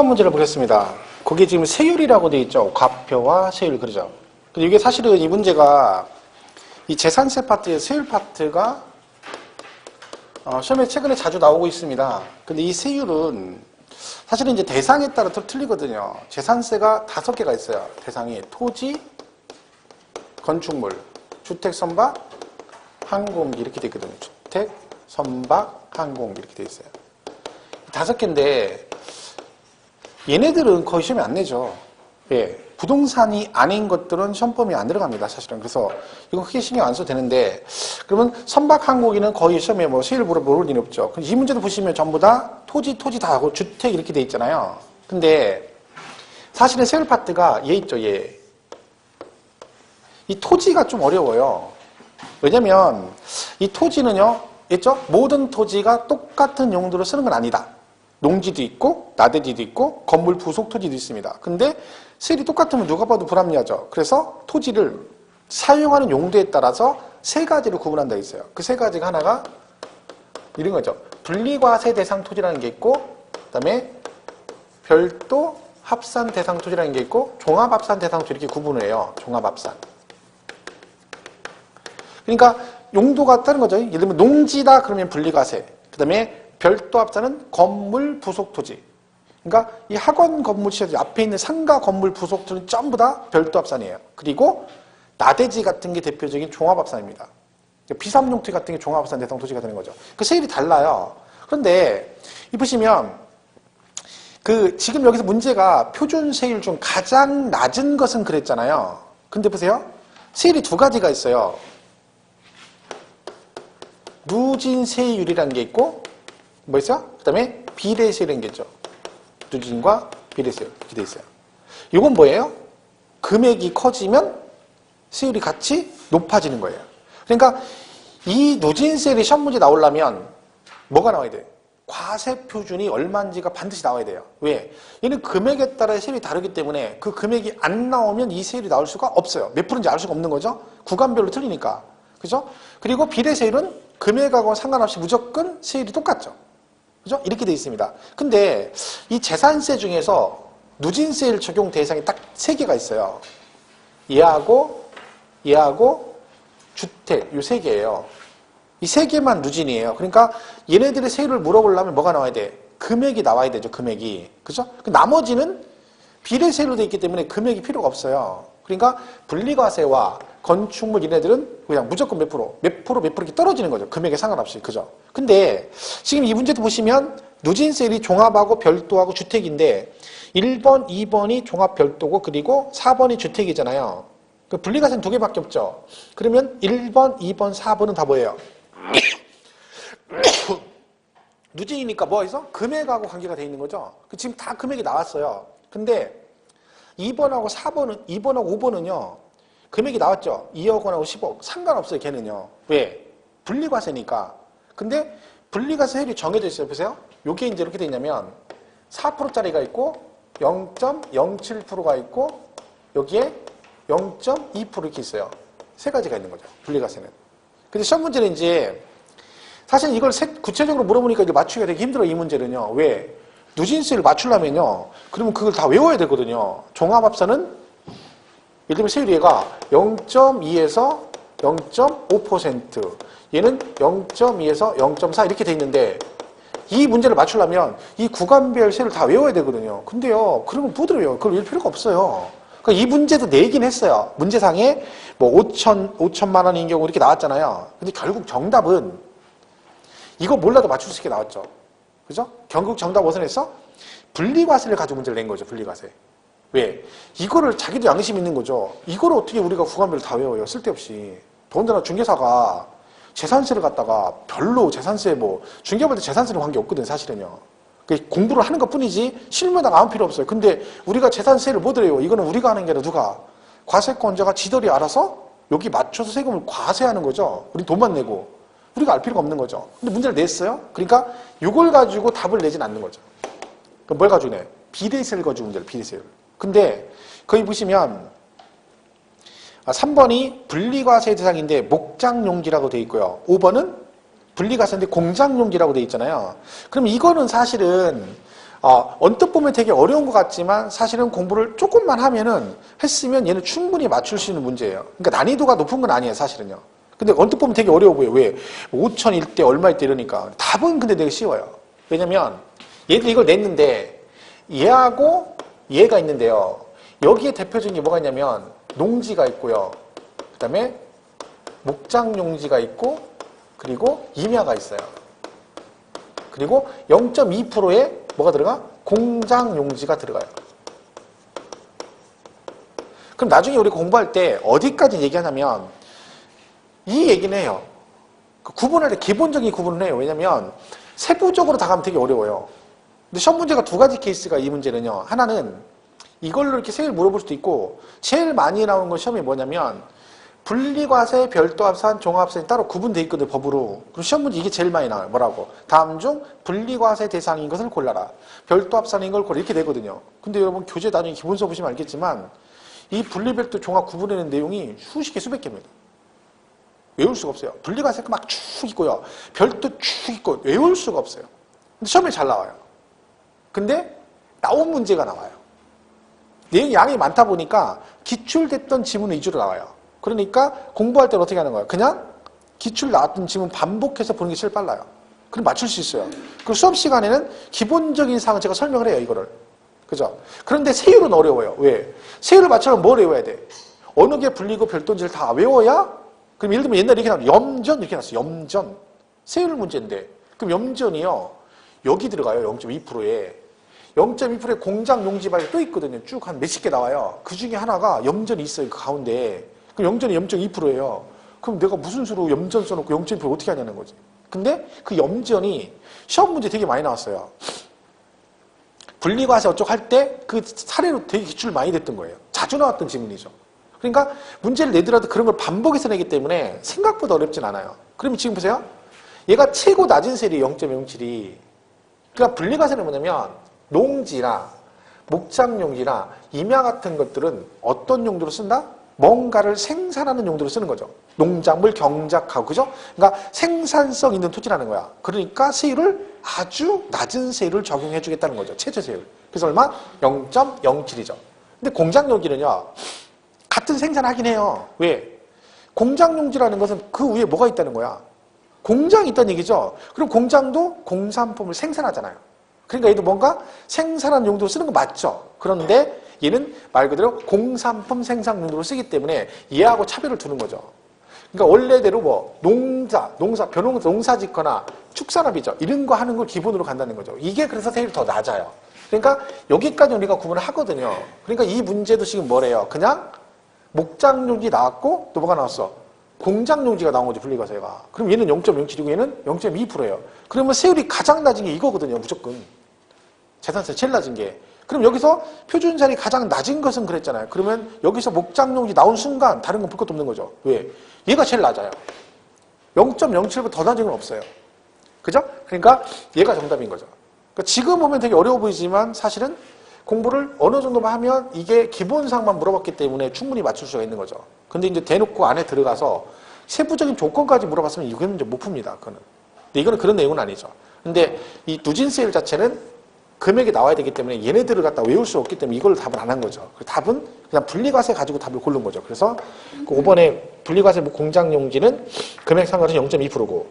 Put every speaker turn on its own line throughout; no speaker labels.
7번 문제를 보겠습니다. 거기 지금 세율이라고 되어 있죠. 과표와 세율 그러죠. 근데 이게 사실은 이 문제가 이 재산세 파트의 세율 파트가 시험에 최근에 자주 나오고 있습니다. 근데 이 세율은 사실은 이제 대상에 따라 또 틀리거든요. 재산세가 5개가 있어요. 대상이 토지, 건축물, 주택, 선박, 항공기 이렇게 되어 있거든요. 주택, 선박, 항공기 이렇게 되어 있어요. 5개인데 얘네들은 거의 시험에 안 내죠. 예, 부동산이 아닌 것들은 시험 범위에 안 들어갑니다. 사실은. 그래서 이거 크게 신경 안 써도 되는데 그러면 선박 항공기는 거의 시험에 뭐 세율 모를 일이 없죠. 이 문제도 보시면 전부 다 토지 다 하고 주택 이렇게 돼 있잖아요. 근데 사실은 세율 파트가 얘 있죠. 얘. 이 토지가 좀 어려워요. 왜냐면 이 토지는요. 있죠? 모든 토지가 똑같은 용도로 쓰는 건 아니다. 농지도 있고 나대지도 있고 건물 부속 토지도 있습니다. 근데 세율이 똑같으면 누가 봐도 불합리하죠. 그래서 토지를 사용하는 용도에 따라서 3가지로 구분한다 있어요. 그 3가지가 하나가 이런 거죠. 분리과세 대상 토지라는 게 있고 그다음에 별도 합산 대상 토지라는 게 있고 종합합산 대상 토지 이렇게 구분을 해요. 종합합산. 그러니까 용도가 다른 거죠. 예를 들면 농지다 그러면 분리과세. 그다음에 별도 합산은 건물 부속 토지. 그러니까 이 학원 건물 시설 앞에 있는 상가 건물 부속 토지는 전부 다 별도 합산이에요. 그리고 나대지 같은 게 대표적인 종합 합산입니다. 비삼용 토지 같은 게 종합 합산 대상 토지가 되는 거죠. 그 세율이 달라요. 그런데 이 보시면 지금 여기서 문제가 표준 세율 중 가장 낮은 것은 그랬잖아요. 근데 보세요. 세율이 2가지가 있어요. 누진세율이라는 게 있고 뭐 있어요? 그 다음에 비례세율이라는 게 있죠. 누진과 비례세율 이렇게 돼 있어요. 이건 뭐예요? 금액이 커지면 세율이 같이 높아지는 거예요. 그러니까 이 누진세율이 시험 문제 나오려면 뭐가 나와야 돼? 과세 표준이 얼마인지가 반드시 나와야 돼요. 왜? 얘는 금액에 따라 세율이 다르기 때문에 그 금액이 안 나오면 이 세율이 나올 수가 없어요. 몇 프로인지 알 수가 없는 거죠. 구간별로 틀리니까. 그죠? 그리고 비례세율은 금액하고 상관없이 무조건 세율이 똑같죠. 그죠? 이렇게 돼 있습니다. 근데 이 재산세 중에서 누진세율 적용 대상이 딱 3개가 있어요. 얘하고 주택 이 3개예요. 이 3개만 누진이에요. 그러니까 얘네들의 세율을 물어보려면 뭐가 나와야 돼? 금액이 나와야 되죠. 금액이. 그죠? 나머지는 비례세율로 돼 있기 때문에 금액이 필요가 없어요. 그러니까 분리과세와 건축물 얘네들은 그냥 무조건 몇 프로 이렇게 떨어지는 거죠. 금액에 상관없이. 그죠? 근데 지금 이 문제도 보시면 누진세율이 종합하고 별도하고 주택인데 1번, 2번이 종합 별도고 그리고 4번이 주택이잖아요. 그 분리과세는 2개밖에 없죠. 그러면 1번, 2번, 4번은 다 뭐예요? 누진이니까 뭐가 있어? 금액하고 관계가 돼 있는 거죠. 지금 다 금액이 나왔어요. 근데 2번하고 5번은요. 금액이 나왔죠. 2억 원하고 10억. 상관없어요. 걔는요. 왜? 분리과세니까. 근데 분리과세율이 정해져 있어요. 보세요. 요게 이제 이렇게 돼 있냐면 4%짜리가 있고 0.07%가 있고 여기에 0.2% 이렇게 있어요. 3가지가 있는 거죠. 분리과세는. 근데 시험 문제는 이제 사실 이걸 구체적으로 물어보니까 이게 맞추기가 되게 힘들어요. 이 문제는요. 왜? 누진세를 맞추려면요. 그러면 그걸 다 외워야 되거든요. 종합합산은 예를 들면 세율이 얘가 0.2에서 0.5%, 얘는 0.2에서 0.4 이렇게 돼 있는데 이 문제를 맞추려면 이 구간별 세율을 다 외워야 되거든요. 근데요, 그러면 못 외워요. 그걸 외울 필요가 없어요. 그러니까 이 문제도 내긴 했어요. 문제상에 뭐 5천만 원인 경우 이렇게 나왔잖아요. 근데 결국 정답은 이거 몰라도 맞출 수 있게 나왔죠. 그죠? 결국 정답 무슨 했어? 분리과세를 가지고 문제를 낸 거죠. 분리과세. 왜? 이거를 자기도 양심 있는 거죠. 이거를 어떻게 우리가 구간별로 다 외워요. 쓸데없이. 더군다나 중개사가 재산세를 갖다가 별로 재산세 중개업할 때 재산세는 관계없거든 사실은요. 공부를 하는 것 뿐이지 실무에다가 아무 필요 없어요. 근데 우리가 재산세를 못 해요. 이거는 우리가 하는 게 아니라 누가? 과세권자가 지들이 알아서 여기 맞춰서 세금을 과세하는 거죠. 우리 돈만 내고. 우리가 알 필요가 없는 거죠. 근데 문제를 냈어요. 그러니까 이걸 가지고 답을 내진 않는 거죠. 그럼 뭘 가지고 내? 비례세를 가지고 문제를 비례세를. 근데 거기 보시면 3번이 분리과세 대상인데 목장용지라고 돼 있고요. 5번은 분리과세인데 공장용지라고 돼 있잖아요. 그럼 이거는 사실은 언뜻 보면 되게 어려운 것 같지만 사실은 공부를 조금만 했으면 얘는 충분히 맞출 수 있는 문제예요. 그러니까 난이도가 높은 건 아니에요, 사실은요. 근데 언뜻 보면 되게 어려워 보여요. 왜? 5천일 때 얼마일 때 이러니까. 답은 근데 되게 쉬워요. 왜냐면 얘들 이걸 냈는데 얘하고 얘가 있는데요. 여기에 대표적인 게 뭐가 있냐면 농지가 있고요. 그 다음에 목장용지가 있고 그리고 임야가 있어요. 그리고 0.2%에 뭐가 들어가? 공장용지가 들어가요. 그럼 나중에 우리 공부할 때 어디까지 얘기하냐면 이 얘기는 해요. 구분할 때 기본적인 구분을 해요. 왜냐면 세부적으로 다 가면 되게 어려워요. 근데 시험 문제가 두 가지 케이스가 이 문제는요. 하나는 이걸로 이렇게 세일 물어볼 수도 있고 제일 많이 나오는 건 시험이 뭐냐면 분리과세, 별도합산, 종합세는 따로 구분되어 있거든요. 법으로. 그럼 시험 문제 이게 제일 많이 나와요. 뭐라고? 다음 중 분리과세 대상인 것을 골라라. 별도합산인 걸 골라. 이렇게 되거든요. 근데 여러분 교재 나중에 기본서 보시면 알겠지만 이 분리별도 종합 구분하는 내용이 수십 개, 수백 개입니다. 외울 수가 없어요. 분리과세가 막 쭉 있고요. 별도 쭉 있고 외울 수가 없어요. 근데 시험에 잘 나와요. 근데 나온 문제가 나와요. 내용 양이 많다 보니까 기출됐던 지문 위주로 나와요. 그러니까 공부할 때는 어떻게 하는 거예요? 그냥 기출 나왔던 지문 반복해서 보는 게 제일 빨라요. 그럼 맞출 수 있어요. 그 수업 시간에는 기본적인 사항을 제가 설명을 해요, 이거를. 그죠? 그런데 세율은 어려워요. 왜? 세율을 맞추려면 뭘 외워야 돼? 어느 게 분리고 별도인지를 다 외워야? 그럼 예를 들면 옛날에 이렇게 나왔어요. 염전 이렇게 나왔어요. 염전. 세율 문제인데. 그럼 염전이요. 여기 들어가요. 0.2%에. 0.2%의 공장 용지발이 또 있거든요. 쭉 한 몇십 개 나와요. 그 중에 하나가 염전이 있어요. 그 가운데. 그럼 염전이 0.2%예요. 그럼 내가 무슨 수로 염전 써놓고 0.2% 어떻게 하냐는 거지. 근데 그 염전이 시험 문제 되게 많이 나왔어요. 분리과세 어쩌고 할 때 그 사례로 되게 기출 많이 됐던 거예요. 자주 나왔던 지문이죠. 그러니까 문제를 내더라도 그런 걸 반복해서 내기 때문에 생각보다 어렵진 않아요. 그러면 지금 보세요. 얘가 최고 낮은 세율이 0.07이. 그러니까 분리과세는 뭐냐면 농지나 목장용지나 임야 같은 것들은 어떤 용도로 쓴다? 뭔가를 생산하는 용도로 쓰는 거죠. 농작물 경작하고, 그죠? 그러니까 생산성 있는 토지라는 거야. 그러니까 세율을 아주 낮은 세율을 적용해 주겠다는 거죠. 최저 세율. 그래서 얼마? 0.07이죠. 근데 공장용지는요, 같은 생산하긴 해요. 왜? 공장용지라는 것은 그 위에 뭐가 있다는 거야? 공장이 있다는 얘기죠. 그럼 공장도 공산품을 생산하잖아요. 그러니까 얘도 뭔가 생산하는 용도로 쓰는 거 맞죠? 그런데 얘는 말 그대로 공산품 생산 용도로 쓰기 때문에 얘하고 차별을 두는 거죠. 그러니까 원래대로 뭐 농사 짓거나 축산업이죠. 이런 거 하는 걸 기본으로 간다는 거죠. 이게 그래서 세율이 더 낮아요. 그러니까 여기까지 우리가 구분을 하거든요. 그러니까 이 문제도 지금 뭐래요? 그냥 목장용지 나왔고 또 뭐가 나왔어? 공장용지가 나온 거죠. 분리과세가. 그럼 얘는 0.07이고 얘는 0.2%예요. 그러면 세율이 가장 낮은 게 이거거든요. 무조건. 재산세 제일 낮은 게. 그럼 여기서 표준세율이 가장 낮은 것은 그랬잖아요. 그러면 여기서 목장용지 나온 순간 다른 건 볼 것도 없는 거죠. 왜? 얘가 제일 낮아요. 0.07보다 더 낮은 건 없어요. 그죠? 그러니까 얘가 정답인 거죠. 그러니까 지금 보면 되게 어려워 보이지만 사실은 공부를 어느 정도만 하면 이게 기본상만 물어봤기 때문에 충분히 맞출 수가 있는 거죠. 근데 이제 대놓고 안에 들어가서 세부적인 조건까지 물어봤으면 이거는 이제 못 풉니다. 그거는. 근데 이거는 그런 내용은 아니죠. 근데 이 누진세율 자체는 금액이 나와야 되기 때문에 얘네들을 갖다 외울 수 없기 때문에 이걸 답을 안 한 거죠. 답은 그냥 분리과세 가지고 답을 고른 거죠. 그래서 그 5번에 분리과세 공장용지는 금액 상관없이 0.2%고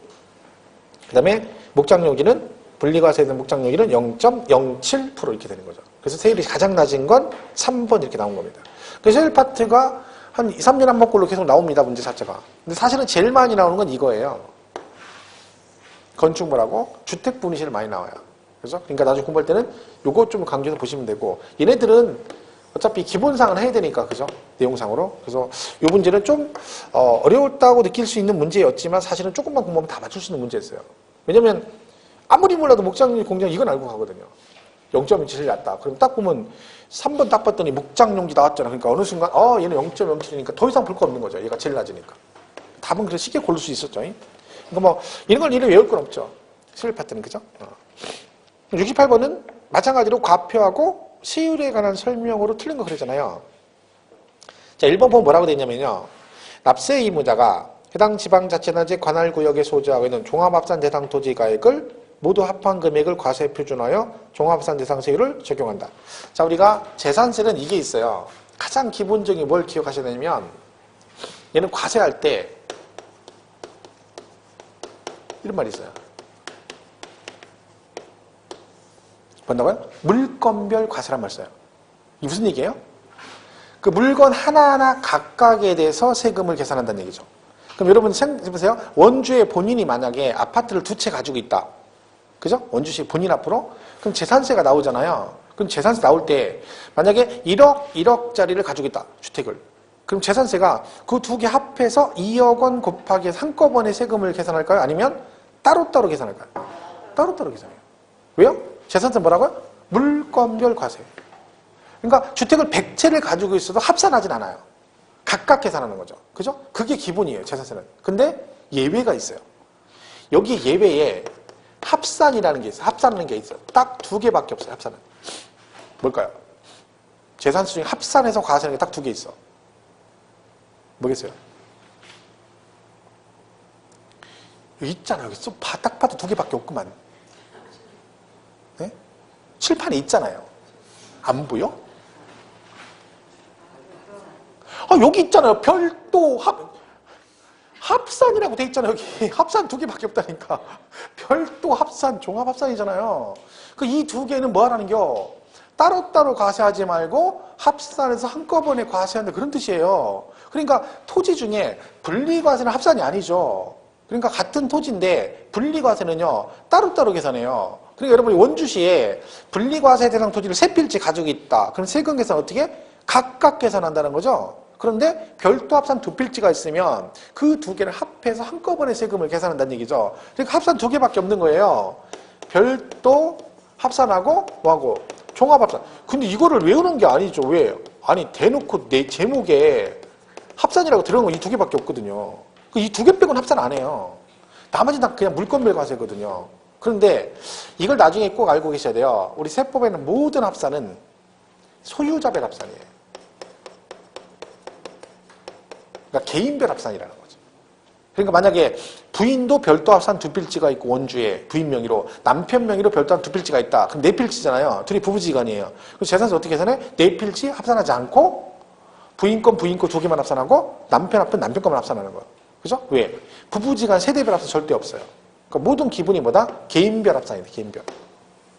그 다음에 목장용지는 분리과세된 목장용지는 0.07% 이렇게 되는 거죠. 그래서 세율이 가장 낮은 건 3번 이렇게 나온 겁니다. 그 세율 파트가 한 2, 3년에 한 번꼴로 계속 나옵니다. 문제 자체가. 근데 사실은 제일 많이 나오는 건 이거예요. 건축물하고 주택분리시를 많이 나와요. 그래서 그러니까 나중에 공부할 때는 요거 좀 강조해서 보시면 되고 얘네들은 어차피 기본상은 해야 되니까 그죠? 내용상으로. 그래서 요 문제는 좀 어려웠다고 느낄 수 있는 문제였지만 사실은 조금만 공부하면 다 맞출 수 있는 문제였어요. 왜냐면 아무리 몰라도 목장용 공장 이건 알고 가거든요. 0.27이 낮다. 그럼 딱 보면 3번 딱 봤더니 목장용지 나왔잖아. 그러니까 어느 순간 얘는 0.07이니까 더 이상 볼 거 없는 거죠. 얘가 제일 낮으니까. 답은 그래서 쉽게 고를 수 있었죠. 그러니까 뭐 이런 걸 이를 외울 건 없죠. 수일 파트는 그죠? 68번은 마찬가지로 과표하고 세율에 관한 설명으로 틀린 거 그러잖아요. 자, 1번 보면 뭐라고 되어 있냐면요. 납세 의무자가 해당 지방자치단체 관할구역에 소지하고 있는 종합합산 대상 토지 가액을 모두 합한 금액을 과세에 표준하여 종합합산 대상 세율을 적용한다. 자, 우리가 재산세는 이게 있어요. 가장 기본적인 뭘 기억하셔야 되냐면 얘는 과세할 때 이런 말이 있어요. 뭔다고요? 물건별 과세란 말 써요. 이게 무슨 얘기예요? 그 물건 하나하나 각각에 대해서 세금을 계산한다는 얘기죠. 그럼 여러분 생각해보세요. 원주에 본인이 만약에 아파트를 두 채 가지고 있다. 그죠? 원주시 본인 앞으로? 그럼 재산세가 나오잖아요. 그럼 재산세 나올 때 만약에 1억짜리를 가지고 있다. 주택을. 그럼 재산세가 그 두 개 합해서 2억 원 곱하기 한꺼번에 세금을 계산할까요? 아니면 따로따로 계산할까요? 따로따로 계산해요. 왜요? 재산세 뭐라고요? 물건별 과세. 그러니까 주택을 100채를 가지고 있어도 합산하진 않아요. 각각 계산하는 거죠. 그죠? 그게 기본이에요, 재산세는. 근데 예외가 있어요. 여기 예외에 합산이라는 게 있어요. 합산하는 게 있어요. 딱 두 개밖에 없어요, 합산은. 뭘까요? 재산세 중에 합산해서 과세하는 게 딱 두 개 있어. 뭐겠어요? 여기 있잖아요. 여기 딱 봐도 두 개밖에 없구만. 네? 칠판에 있잖아요. 안 보여? 여기 있잖아요. 별도 합산이라고 돼 있잖아요. 여기 합산 두 개밖에 없다니까. 별도 합산, 종합 합산이잖아요. 그 이 두 개는 뭐 하라는겨? 따로따로 과세하지 말고 합산해서 한꺼번에 과세한다 그런 뜻이에요. 그러니까 토지 중에 분리과세는 합산이 아니죠. 그러니까 같은 토지인데 분리과세는요 따로따로 계산해요. 그러니까 여러분이 원주시에 분리과세 대상 토지를 세 필지 가지고 있다. 그럼 세금 계산 어떻게? 각각 계산한다는 거죠. 그런데 별도 합산 두 필지가 있으면 그 두 개를 합해서 한꺼번에 세금을 계산한다는 얘기죠. 그러니까 합산 두 개밖에 없는 거예요. 별도 합산하고 뭐하고 종합합산. 근데 이거를 외우는 게 아니죠. 왜? 아니 대놓고 내 제목에 합산이라고 들어간 건 이 두 개밖에 없거든요. 이 두 개 빼고는 합산 안 해요. 나머지는 다 그냥 물건별 과세거든요. 그런데 이걸 나중에 꼭 알고 계셔야 돼요. 우리 세법에는 모든 합산은 소유자별 합산이에요. 그러니까 개인별 합산이라는 거죠. 그러니까 만약에 부인도 별도 합산 두 필지가 있고 원주에 부인 명의로 남편 명의로 별도 합산 두 필지가 있다. 그럼 네 필지잖아요. 둘이 부부지간이에요. 그럼 재산세 어떻게 계산해? 네 필지 합산하지 않고 부인 건 두 개만 합산하고 남편 합은 남편 것만 합산하는 거예요. 그죠? 왜? 부부지간 세대별 합산 절대 없어요. 그러니까 모든 기분이 뭐다? 개인별 합산이다. 개인별.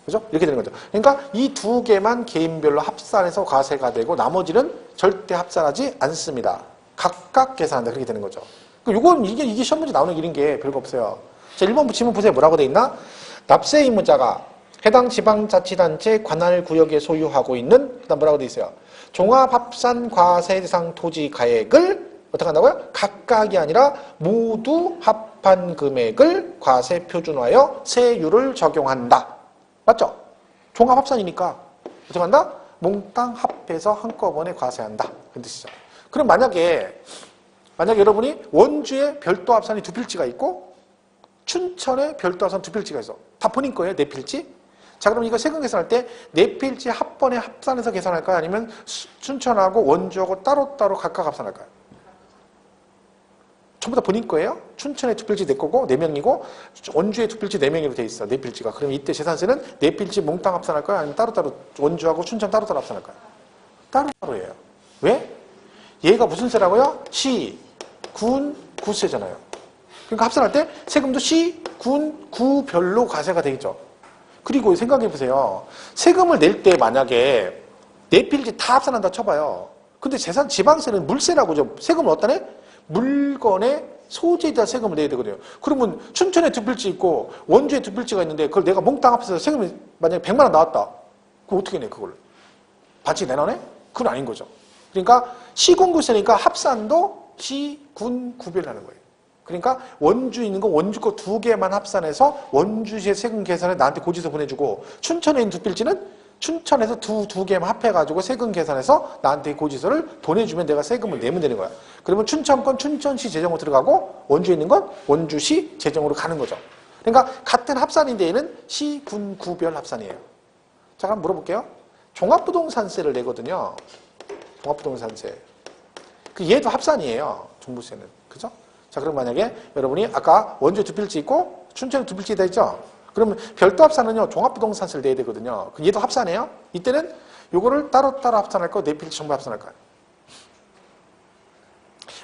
그죠? 이렇게 되는 거죠. 그러니까 이 두 개만 개인별로 합산해서 과세가 되고 나머지는 절대 합산하지 않습니다. 각각 계산한다. 그렇게 되는 거죠. 이건 이게 시험 문제 나오는 길인 게 별거 없어요. 자, 1번 지문 보세요. 뭐라고 돼 있나? 납세 의무자가 해당 지방자치단체 관할 구역에 소유하고 있는 그다음 뭐라고 돼 있어요? 종합합산 과세 대상 토지 가액을 어떻게 한다고요? 각각이 아니라 모두 합한 금액을 과세 표준화하여 세율을 적용한다. 맞죠? 종합합산이니까 어떻게 한다? 몽땅 합해서 한꺼번에 과세한다. 그런 뜻이죠. 그럼 만약에 여러분이 원주에 별도 합산이 두 필지가 있고 춘천에 별도 합산 두 필지가 있어. 다 본인 거예요. 네 필지. 자, 그럼 이거 세금 계산할 때 네 필지 합번에 합산해서 계산할까요? 아니면 춘천하고 원주하고 따로따로 각각 합산할까요? 전부 다 본인 거예요. 춘천에 두 필지 내 거고 네 명이고 원주에 두 필지 네 명으로 돼 있어. 네 필지가. 그럼 이때 재산세는 네 필지 몽땅 합산할까요? 아니면 따로따로 원주하고 춘천 따로따로 합산할까요? 따로따로예요. 왜? 얘가 무슨 세라고요? 시, 군, 구세잖아요. 그러니까 합산할 때 세금도 시, 군, 구별로 과세가 되겠죠. 그리고 생각해보세요. 세금을 낼 때 만약에 네 필지 다 합산한다 쳐봐요. 근데 지방세는 물세라고 세금을 어디다 내? 물건의 소재에 대한 세금을 내야 되거든요. 그러면 춘천에 두 필지 있고 원주에 두 필지가 있는데 그걸 내가 몽땅 합해서 세금이 만약에 100만 원 나왔다. 그럼 어떻게 내 그걸? 반칙 내놔내? 그건 아닌 거죠. 그러니까 시군구세니까 합산도 시, 군, 구별하는 거예요. 그러니까 원주 있는 거 원주 거 두 개만 합산해서 원주시의 세금 계산에 나한테 고지서 보내주고 춘천에 있는 두 필지는 춘천에서 두 개만 합해가지고 세금 계산해서 나한테 고지서를 보내주면 내가 세금을 내면 되는 거야. 그러면 춘천 건 춘천시 재정으로 들어가고 원주에 있는 건 원주시 재정으로 가는 거죠. 그러니까 같은 합산인데 얘는 시, 군, 구별 합산이에요. 자, 그럼 물어볼게요. 종합부동산세를 내거든요. 종합부동산세. 얘도 합산이에요. 종부세는. 그죠? 자, 그럼 만약에 여러분이 아까 원주에 두 필지 있고 춘천에 두 필지 다 있죠? 그러면 별도 합산은요, 종합부동산세를 내야 되거든요. 얘도 합산해요. 이때는 요거를 따로따로 합산할까요? 네 필지 전부 합산할까요?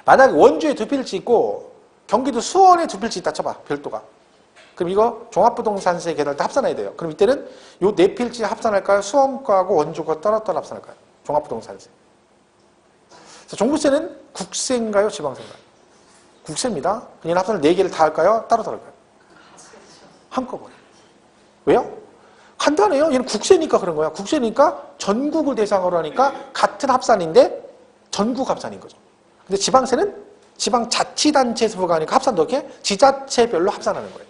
만약에 원주에 두 필지 있고 경기도 수원에 두 필지 있다 쳐봐. 별도가. 그럼 이거 종합부동산세 계산할 때 합산해야 돼요. 그럼 이때는 요 네 필지 합산할까요? 수원 거하고 원주 거 따로따로 합산할까요? 종합부동산세. 종부세는 국세인가요? 지방세인가요? 국세입니다. 그냥 합산을 네 개를 다 할까요? 따로따로 할까요? 한꺼번에. 왜요? 간단해요. 얘는 국세니까 그런 거야. 국세니까 전국을 대상으로 하니까 같은 합산인데 전국 합산인 거죠. 근데 지방세는 지방자치단체에서 부과하니까 합산도 이렇게 지자체별로 합산하는 거예요.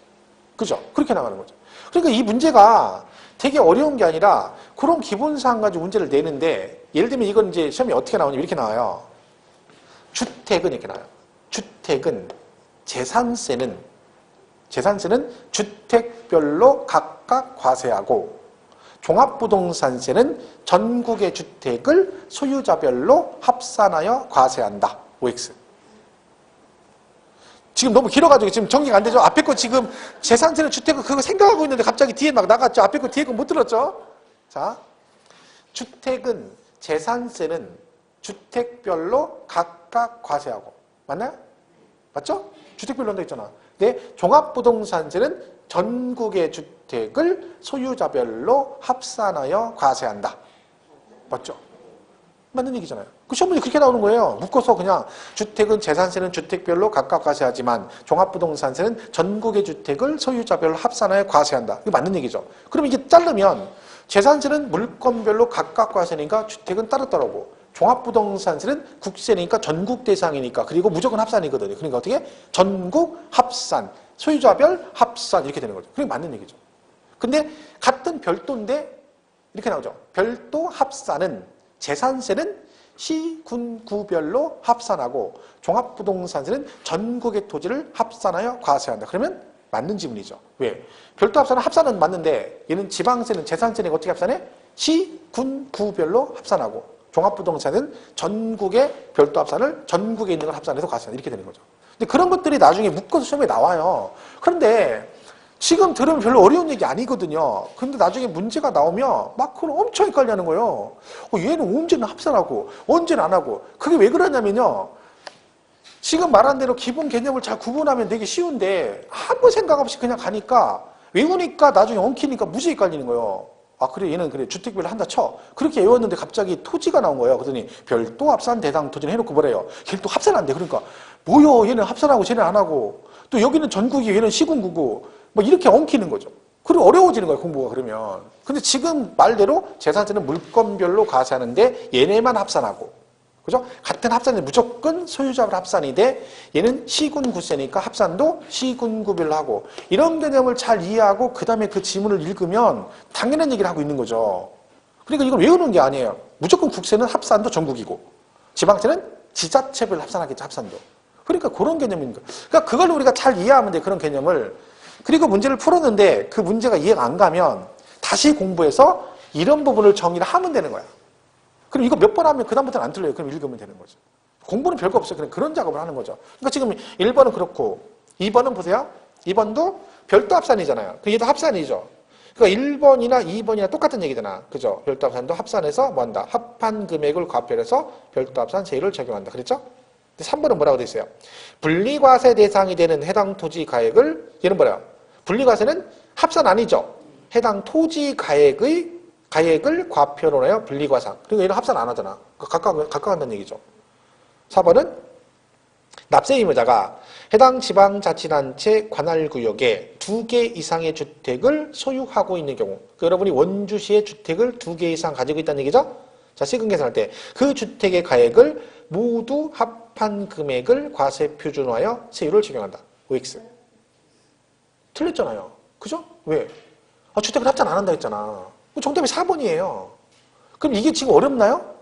그죠? 그렇게 나가는 거죠. 그러니까 이 문제가 되게 어려운 게 아니라 그런 기본사항 가지고 문제를 내는데 예를 들면 이건 이제 시험에 어떻게 나오냐면 이렇게 나와요. 주택은 이렇게 나와요. 주택은 재산세는 주택별로 각각 과세하고 종합부동산세는 전국의 주택을 소유자별로 합산하여 과세한다. OX. 지금 너무 길어가지고 지금 정리가 안 되죠? 앞에 거 지금 재산세는 주택은 그거 생각하고 있는데 갑자기 뒤에 막 나갔죠? 앞에 거 뒤에 거 못 들었죠? 자, 주택은 재산세는 주택별로 각각 과세하고. 맞나요? 맞죠? 주택별로 한다 했잖아. 네, 종합부동산세는 전국의 주택을 소유자별로 합산하여 과세한다. 맞죠? 맞는 얘기잖아요. 그 시험 문제 그렇게 나오는 거예요. 묶어서 그냥 주택은 재산세는 주택별로 각각 과세하지만 종합부동산세는 전국의 주택을 소유자별로 합산하여 과세한다. 이게 맞는 얘기죠. 그럼 이게 자르면 재산세는 물건별로 각각 과세니까 주택은 따로따로고 종합부동산세는 국세니까 전국 대상이니까 그리고 무조건 합산이거든요. 그러니까 어떻게? 전국 합산, 소유자별 합산 이렇게 되는 거죠. 그게 맞는 얘기죠. 근데 같은 별도인데 이렇게 나오죠. 별도 합산은 재산세는 시, 군, 구별로 합산하고 종합부동산세는 전국의 토지를 합산하여 과세한다. 그러면 맞는 지문이죠. 왜? 별도 합산은 맞는데 얘는 지방세는 재산세는 어떻게 합산해? 시, 군, 구별로 합산하고 종합부동산은 전국의 별도 합산을 전국에 있는 걸 합산해서 과세한다. 이렇게 되는 거죠. 근데 그런 것들이 나중에 묶어서 시험에 나와요. 그런데 지금 들으면 별로 어려운 얘기 아니거든요. 근데 나중에 문제가 나오면 막 그걸 엄청 헷갈려하는 거예요. 얘는 언제는 합산하고 언제는 안 하고. 그게 왜 그러냐면요. 지금 말한 대로 기본 개념을 잘 구분하면 되게 쉬운데 아무 생각 없이 그냥 가니까 외우니까 나중에 엉키니까 무지 헷갈리는 거예요. 아 그래 얘는 그래 주택별로 한다 쳐. 그렇게 외웠는데 갑자기 토지가 나온 거예요. 그러더니 별도 합산 대상 토지는 해놓고 뭐래요. 걔는 또 합산한대. 그러니까 뭐요 얘는 합산하고 쟤는 안 하고 또 여기는 전국이 얘는 시군구고 뭐 이렇게 엉키는 거죠. 그리고 어려워지는 거예요, 공부가 그러면. 근데 지금 말대로 재산세는 물건별로 과세하는데 얘네만 합산하고. 그죠? 같은 합산은 무조건 소유자별 합산인데 얘는 시군구세니까 합산도 시군구별로 하고 이런 개념을 잘 이해하고 그 다음에 그 지문을 읽으면 당연한 얘기를 하고 있는 거죠. 그러니까 이걸 외우는 게 아니에요. 무조건 국세는 합산도 전국이고 지방세는 지자체별 합산하겠죠, 합산도. 그러니까 그런 개념입니다. 그러니까 그걸 우리가 잘 이해하면 돼, 그런 개념을. 그리고 문제를 풀었는데 그 문제가 이해가 안 가면 다시 공부해서 이런 부분을 정리를 하면 되는 거야. 그럼 이거 몇 번 하면 그다음부터는 안 틀려요. 그럼 읽으면 되는 거죠. 공부는 별거 없어요. 그냥 그런 작업을 하는 거죠. 그러니까 지금 1번은 그렇고 2번은 보세요. 2번도 별도 합산이잖아요. 얘도 합산이죠. 그러니까 1번이나 2번이나 똑같은 얘기잖아. 그죠? 별도 합산도 합산해서 뭐 한다? 합한 금액을 과표해서 별도 합산 세율을 적용한다. 그랬죠? 3번은 뭐라고 돼 있어요? 분리과세 대상이 되는 해당 토지 가액을 얘는 뭐래요? 분리과세는 합산 아니죠? 해당 토지 가액을 과표로 하여 분리과상. 그리고 얘는 합산 안 하잖아. 각각 한다는 얘기죠. 4번은 납세 의무자가 해당 지방자치단체 관할구역에 2개 이상의 주택을 소유하고 있는 경우, 여러분이 원주시의 주택을 2개 이상 가지고 있다는 얘기죠? 자, 세금 계산할 때 그 주택의 가액을 모두 합한 금액을 과세 표준화하여 세율을 적용한다. OX. 틀렸잖아요. 그죠? 왜? 주택을 합산 안 한다 했잖아. 정답이 4번이에요. 그럼 이게 지금 어렵나요?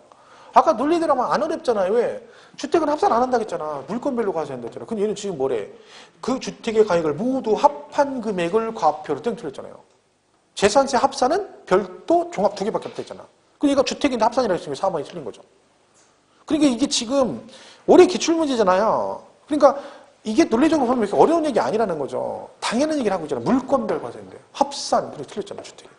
아까 논리대로 하면 안 어렵잖아요. 왜? 주택은 합산 안 한다 했잖아. 물건별로 과세한다 했잖아. 근데 얘는 지금 뭐래? 그 주택의 가액을 모두 합한 금액을 과표로 땡 틀렸잖아요. 재산세 합산은 별도 종합 2개밖에 없다 했잖아. 그러니까 주택인데 합산이라고 했으면 4번이 틀린 거죠. 그러니까 이게 지금 올해 기출문제잖아요. 그러니까 이게 논리적으로 보면 이렇게 어려운 얘기 아니라는 거죠. 당연한 얘기를 하고 있잖아요. 물건별 과세인데. 합산. 그렇게 틀렸잖아요. 주택이.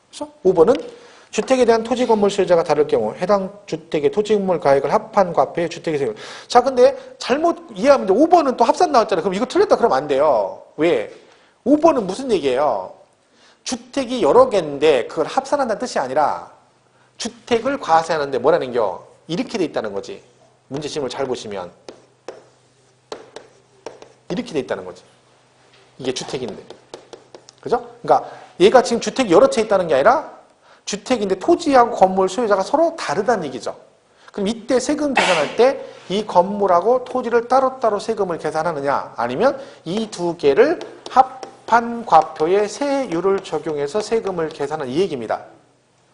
그래서 5번은 주택에 대한 토지 건물 소유자가 다를 경우 해당 주택의 토지 건물 가액을 합한 과표의 주택의 세율. 자, 근데 잘못 이해하면 5번은 또 합산 나왔잖아요. 그럼 이거 틀렸다 그러면 안 돼요. 왜? 5번은 무슨 얘기예요? 주택이 여러 개인데 그걸 합산한다는 뜻이 아니라 주택을 과세하는데 뭐라는 겨? 이렇게 돼 있다는 거지. 문제 질문을 잘 보시면. 이렇게 돼 있다는 거지. 이게 주택인데. 그죠? 그러니까 얘가 지금 주택이 여러 채 있다는 게 아니라 주택인데 토지하고 건물 소유자가 서로 다르다는 얘기죠. 그럼 이때 세금 계산할 때 이 건물하고 토지를 따로따로 세금을 계산하느냐 아니면 이 두 개를 합한 과표의 세율을 적용해서 세금을 계산하는 이 얘기입니다.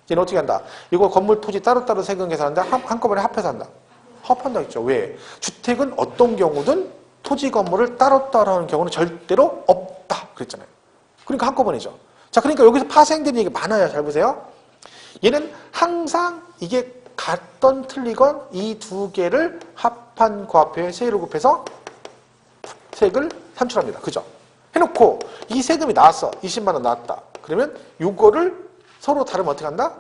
얘는 어떻게 한다? 이거 건물 토지 따로따로 세금 계산하는데 한꺼번에 합해서 한다. 합한다 했죠. 왜? 주택은 어떤 경우든 토지 건물을 따로따로 하는 경우는 절대로 없다. 그랬잖아요. 그러니까 한꺼번이죠. 자, 그러니까 여기서 파생되는 얘기 많아요. 잘 보세요. 얘는 항상 이게 같던 틀리건 이 두 개를 합한 과표의 세율을 곱해서 세액을 산출합니다. 그죠? 해놓고 이 세금이 나왔어. 20만 원 나왔다. 그러면 이거를 서로 다르면 어떻게 한다?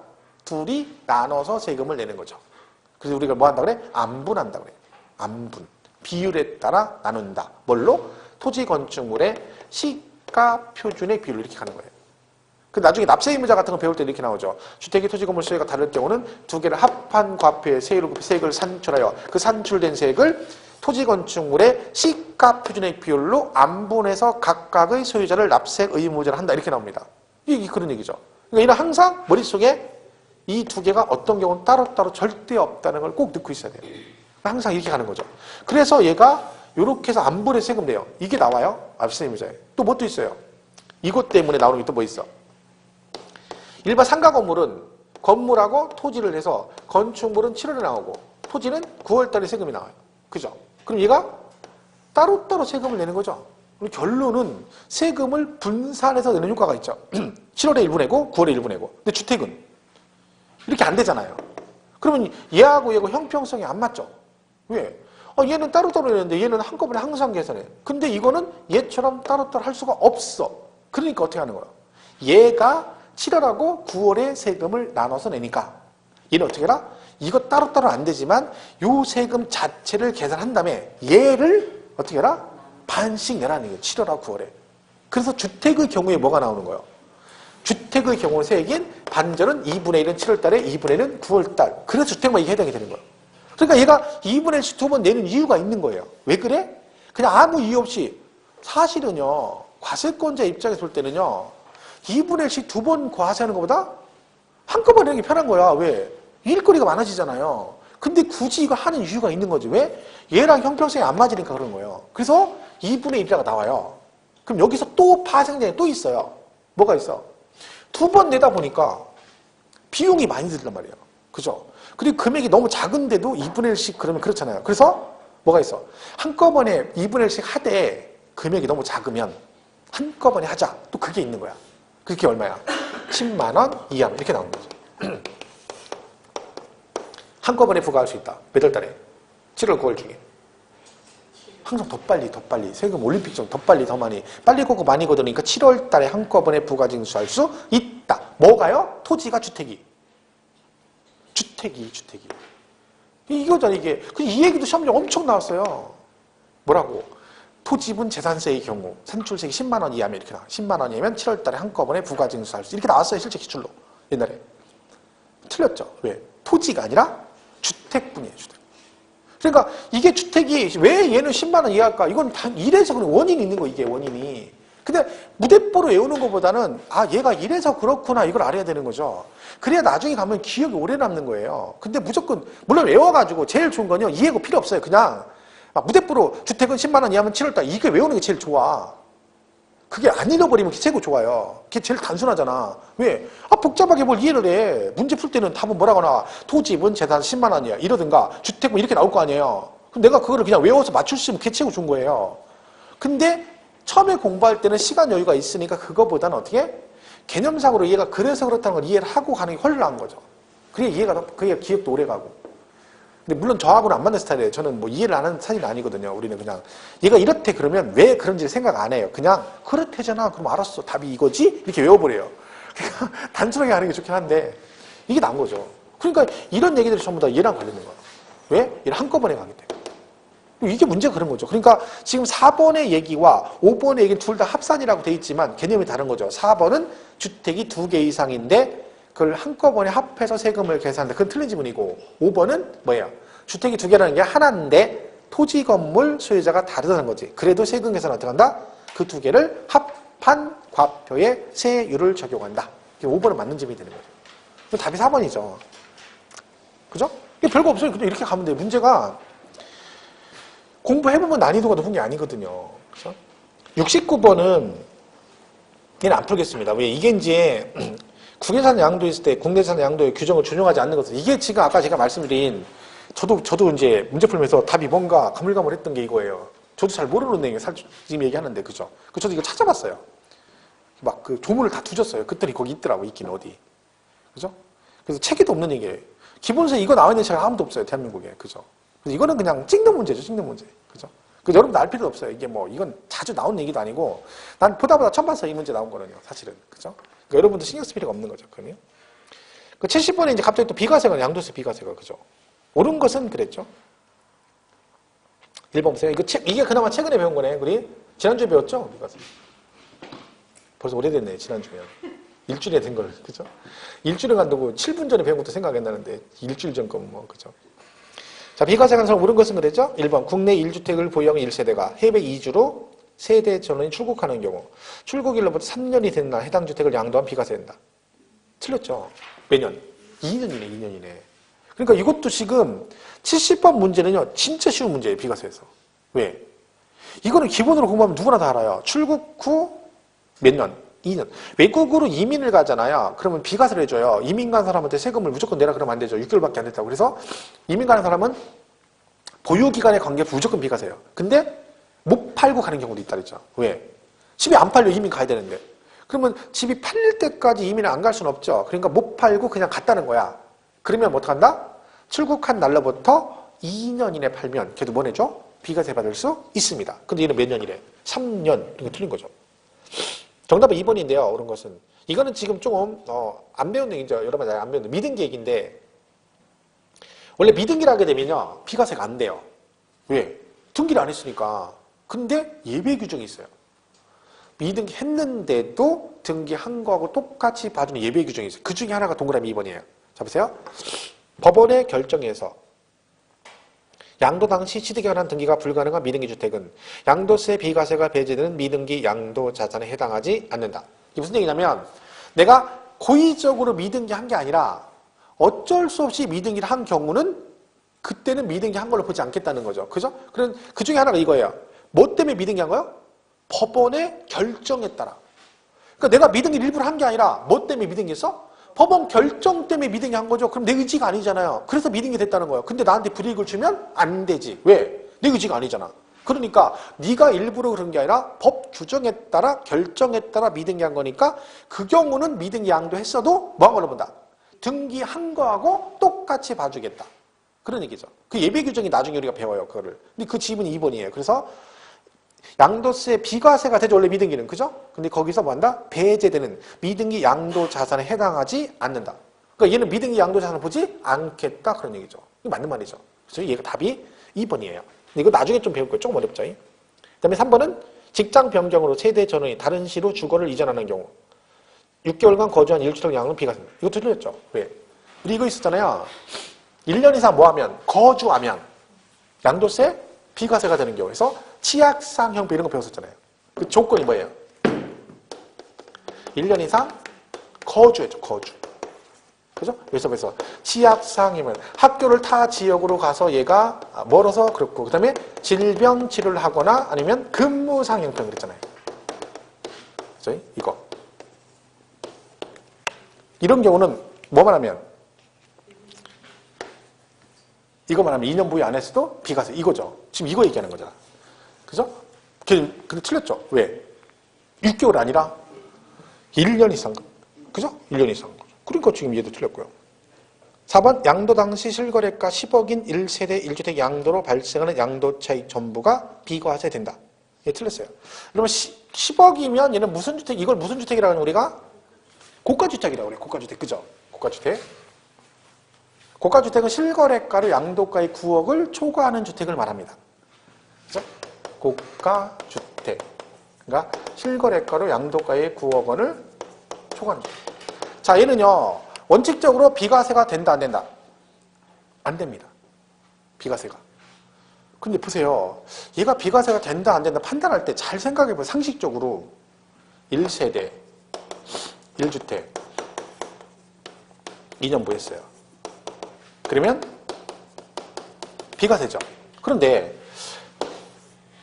둘이 나눠서 세금을 내는 거죠. 그래서 우리가 뭐 한다 그래? 안분한다 그래. 안분. 비율에 따라 나눈다. 뭘로? 토지 건축물의 시가 표준의 비율을 이렇게 가는 거예요. 그 나중에 납세 의무자 같은 거 배울 때 이렇게 나오죠. 주택의 토지 건물 소유가 다를 경우는 두 개를 합한 과표의 세액을 산출하여 그 산출된 세액을 토지 건축물의 시가 표준의 비율로 안분해서 각각의 소유자를 납세 의무자를 한다. 이렇게 나옵니다. 이게 그런 얘기죠. 그러니까 얘는 항상 머릿속에 이 두 개가 어떤 경우는 따로따로 절대 없다는 걸 꼭 넣고 있어야 돼요. 항상 이렇게 가는 거죠. 그래서 얘가 이렇게 해서 안분해 세금 내요. 이게 나와요. 납세 의무자에. 또 뭐 또 있어요. 이것 때문에 나오는 게 또 뭐 있어. 일반 상가 건물은 건물하고 토지를 해서 건축물은 7월에 나오고 토지는 9월달에 세금이 나와요. 그죠? 그럼 얘가 따로따로 세금을 내는 거죠. 그럼 결론은 세금을 분산해서 내는 효과가 있죠. 7월에 일부 내고 9월에 일부 내고. 근데 주택은 이렇게 안 되잖아요. 그러면 얘하고 얘하고 형평성이 안 맞죠. 왜? 얘는 따로따로 내는데 얘는 한꺼번에 항상 계산해. 근데 이거는 얘처럼 따로따로 할 수가 없어. 그러니까 어떻게 하는 거야? 얘가 7월하고 9월에 세금을 나눠서 내니까 얘는 어떻게 해라? 이거 따로따로 안 되지만 요 세금 자체를 계산한 다음에 얘를 어떻게 해라? 반씩 내라는 거예요. 7월하고 9월에. 그래서 주택의 경우에 뭐가 나오는 거예요? 주택의 경우 세액인 반절은 2분의 1은 7월달에 2분의 1은 9월달. 그래서 주택만 이게 해당이 되는 거예요. 그러니까 얘가 2분의 1씩 두 번 내는 이유가 있는 거예요. 왜 그래? 그냥 아무 이유 없이. 사실은요. 과세권자 입장에서 볼 때는요. 2분의 1씩 두 번 과세하는 것보다 한꺼번에 하는 게 편한 거야. 왜? 일거리가 많아지잖아요. 근데 굳이 이거 하는 이유가 있는 거지. 왜? 얘랑 형평성이 안 맞으니까 그런 거예요. 그래서 2분의 1이라고 나와요. 그럼 여기서 또 파생점이 또 있어요. 뭐가 있어? 두 번 내다 보니까 비용이 많이 들단 말이에요. 그죠? 그리고 금액이 너무 작은데도 2분의 1씩 그러면 그렇잖아요. 그래서 뭐가 있어? 한꺼번에 2분의 1씩 하되 금액이 너무 작으면 한꺼번에 하자. 또 그게 있는 거야. 그게 얼마야? 10만 원 이하면 이렇게 나오는 거죠. 한꺼번에 부과할 수 있다. 몇 월 달에? 7월, 9월 중에. 항상 더 빨리. 세금 올림픽처럼 더 빨리, 더 많이. 빨리 걷고 많이 걷으니까 7월 달에 한꺼번에 부과 징수할 수 있다. 뭐가요? 토지가 주택이. 이거잖아, 이게. 이 얘기도 시험에 엄청 나왔어요. 뭐라고? 토지분 재산세의 경우 산출세액이 10만 원 이하면 이렇게 나와. 10만 원이면 7월 달에 한꺼번에 부과 징수할 수. 이렇게 나왔어요. 실제 기출로. 옛날에. 틀렸죠. 왜? 토지가 아니라 주택분이에요. 주택. 그러니까 이게 주택이 왜 얘는 10만 원 이하일까? 이건 이래서 그런 원인이 있는 거 이게 원인이. 근데 무대뽀로 외우는 것보다는 얘가 이래서 그렇구나 이걸 알아야 되는 거죠. 그래야 나중에 가면 기억이 오래 남는 거예요. 근데 무조건 물론 외워가지고 제일 좋은 건요. 이해가 필요 없어요. 그냥 무대뽀로 주택은 10만 원 이하면 7월달 이게 외우는 게 제일 좋아. 그게 안 잃어버리면 최고 좋아요. 그게 제일 단순하잖아. 왜? 복잡하게 뭘 이해를 해. 문제 풀 때는 답은 뭐라고 나와? 토지분 재산 10만 원이야. 이러든가 주택분 이렇게 나올 거 아니에요. 그럼 내가 그거를 그냥 외워서 맞출 수 있으면 그게 최고 좋은 거예요. 근데 처음에 공부할 때는 시간 여유가 있으니까 그거보다는 어떻게? 개념상으로 얘가 그래서 그렇다는 걸 이해를 하고 가는 게 훨씬 나은 거죠. 그래야 기억도 오래 가고. 근데 물론 저하고는 안 맞는 스타일이에요. 저는 뭐 이해를 안 하는 스타일은 아니거든요. 우리는 그냥 얘가 이렇대 그러면 왜 그런지 생각 안 해요. 그냥 그렇대잖아. 그럼 알았어. 답이 이거지? 이렇게 외워버려요. 그러니까 단순하게 하는 게 좋긴 한데 이게 나은 거죠. 그러니까 이런 얘기들이 전부 다 얘랑 관련된 거예요. 왜? 얘를 한꺼번에 가기 때문에. 이게 문제가 그런 거죠. 그러니까 지금 4번의 얘기와 5번의 얘기는 둘 다 합산이라고 돼 있지만 개념이 다른 거죠. 4번은 주택이 2개 이상인데 그걸 한꺼번에 합해서 세금을 계산한다. 그건 틀린 지문이고 5번은 뭐예요? 주택이 2개라는 게 하나인데 토지 건물 소유자가 다르다는 거지. 그래도 세금 계산 어떻게 한다? 그 2개를 합한 과표의 세율을 적용한다. 5번은 맞는 지문이 되는 거죠. 답이 4번이죠. 그죠? 별거 없어요. 그냥 이렇게 가면 돼요. 문제가 공부해보면 난이도가 높은 게 아니거든요. 그죠? 69번은 얘는 안 풀겠습니다. 왜? 이게 이제 국외산 양도 있을 때 국내산 양도의 규정을 준용하지 않는 것은 이게 지금 아까 제가 말씀드린 저도 이제 문제 풀면서 답이 뭔가 가물가물했던 게 이거예요. 저도 잘 모르는 내용이에요. 지금 얘기하는데 그죠? 저도 이거 찾아봤어요. 막 그 조문을 다 두졌어요. 그랬더니 거기 있더라고. 있긴 어디. 그죠? 그래서 책에도 없는 얘기예요. 기본서에 이거 나와 있는 책은 아무도 없어요. 대한민국에. 그죠? 그래서 이거는 그냥 찍는 문제죠. 찍는 문제. 그죠? 그래서 여러분도 알 필요도 없어요. 이게 뭐 이건 자주 나온 얘기도 아니고 난 보다 처음 봤어요. 이 문제 나온 거는요. 사실은. 그죠? 그러니까 여러분도 신경 쓸 필요가 없는 거죠. 그러면. 그 70번에 이제 갑자기 또 비과세가 양도세 비과세가 그죠? 옳은 것은 그랬죠. 1번 보세요. 이게 그나마 최근에 배운 거네. 우리 지난주에 배웠죠? 비과세. 벌써 오래됐네. 지난주면. 일주일에 된 걸. 그죠? 일주일에 간다고 7분 전에 배운 것도 생각이 안 나는데 일주일 전 건 뭐. 그죠? 자, 비과세 간섭 옳은 것은 그랬죠? 1번 국내 1주택을 보유한 1세대가 해외 2주로 세대 전원이 출국하는 경우 출국일로부터 3년이 된 날 해당 주택을 양도한 비과세 된다. 틀렸죠? 매년. 2년이네, 2년이네. 그러니까 이것도 지금 70번 문제는요, 진짜 쉬운 문제예요, 비과세에서. 왜? 이거는 기본으로 공부하면 누구나 다 알아요. 출국 후 몇 년? 2년. 외국으로 이민을 가잖아요. 그러면 비과세를 해줘요. 이민 간 사람한테 세금을 무조건 내라 그러면 안 되죠. 6개월밖에 안 됐다고. 그래서 이민 가는 사람은 보유기간에 관계해서 무조건 비과세예요. 근데 못 팔고 가는 경우도 있다 그랬죠. 왜? 집이 안 팔려 이민 가야 되는데. 그러면 집이 팔릴 때까지 이민을 안 갈 수는 없죠. 그러니까 못 팔고 그냥 갔다는 거야. 그러면 뭐 어떡한다? 출국한 날로부터 2년 이내 팔면 걔도 뭐 내죠? 비과세 받을 수 있습니다. 근데 얘는 몇 년이래? 3년. 이거 틀린 거죠. 정답은 2번인데요. 옳은 것은. 이거는 지금 조금 안 배운 얘기죠. 여러분 잘 안 배운 미등기 얘기인데 원래 미등기를 하게 되면요. 비과세가 안 돼요. 왜? 등기를 안 했으니까. 근데 예외 규정이 있어요. 미등기 했는데도 등기한 거하고 똑같이 봐주는 예외 규정이 있어요. 그 중에 하나가 동그라미 2번이에요. 자 보세요. 법원의 결정에서 양도 당시 취득에 관한 등기가 불가능한 미등기 주택은 양도세 비과세가 배제되는 미등기 양도 자산에 해당하지 않는다. 이게 무슨 얘기냐면 내가 고의적으로 미등기 한 게 아니라 어쩔 수 없이 미등기를 한 경우는 그때는 미등기 한 걸로 보지 않겠다는 거죠. 그죠? 그럼 그 중에 하나가 이거예요. 뭐 때문에 미등기 한 거예요? 법원의 결정에 따라. 그러니까 내가 미등기를 일부러 한 게 아니라 뭐 때문에 미등기 했어? 법원 결정 때문에 미등기 한 거죠. 그럼 내 의지가 아니잖아요. 그래서 미등기 됐다는 거예요. 근데 나한테 불이익을 주면 안 되지. 왜? 내 의지가 아니잖아. 그러니까 네가 일부러 그런 게 아니라 법 규정에 따라 결정에 따라 미등기 한 거니까 그 경우는 미등기 양도했어도 뭐한 걸로 본다? 등기한 거하고 똑같이 봐주겠다. 그런 얘기죠. 그 예외 규정이 나중에 우리가 배워요. 그거를. 근데 그 지문이 2번이에요. 그래서 양도세 비과세가 되죠. 원래 미등기는. 그죠? 근데 거기서 뭐 한다? 배제되는 미등기 양도 자산에 해당하지 않는다. 그러니까 얘는 미등기 양도 자산을 보지 않겠다. 그런 얘기죠. 이게 맞는 말이죠. 그래서 얘가 답이 2번이에요. 이거 나중에 좀 배울 거예요. 조금 어렵죠. 그 다음에 3번은 직장 변경으로 세대 전원이 다른 시로 주거를 이전하는 경우 6개월간 거주한 1주택 양은 비과세입니다. 이것도 틀렸죠. 왜? 우리 이거 있었잖아요. 1년 이상 뭐 하면? 거주하면 양도세 비과세가 되는 경우에서 치약상 형법 이런 거 배웠었잖아요. 그 조건이 뭐예요? 1년 이상 거주했죠. 거주. 그죠? 그래서 치약상이면 학교를 타 지역으로 가서 얘가 멀어서 그렇고 그 다음에 질병 치료를 하거나 아니면 근무상 형편 그랬잖아요. 그죠? 이거. 이런 경우는 뭐만 하면? 이거만 하면 2년 부여 안 했어도 비과세. 이거죠. 지금 이거 얘기하는 거잖아. 그죠? 근데 틀렸죠. 왜? 6개월 아니라 1년 이상. 그죠? 1년 이상. 그러니까 지금 얘도 틀렸고요. 4번 양도 당시 실거래가 10억인 1세대 1주택 양도로 발생하는 양도 차익 전부가 비과세 된다. 예, 틀렸어요. 그러면 10억이면 얘는 무슨 주택, 이걸 무슨 주택이라고 하는 우리가? 고가주택이라고 그래. 고가주택. 그죠? 고가주택. 고가주택은 실거래가로 양도가의 9억을 초과하는 주택을 말합니다. 그죠? 고가주택. 그러니까 실거래가로 양도가의 9억 원을 초과하는 주택. 자, 얘는요. 원칙적으로 비과세가 된다, 안 된다? 안 됩니다. 비과세가. 근데 보세요. 얘가 비과세가 된다, 안 된다 판단할 때 잘 생각해보세요. 상식적으로. 1세대, 1주택, 2년 부했어요. 그러면 비과세죠. 그런데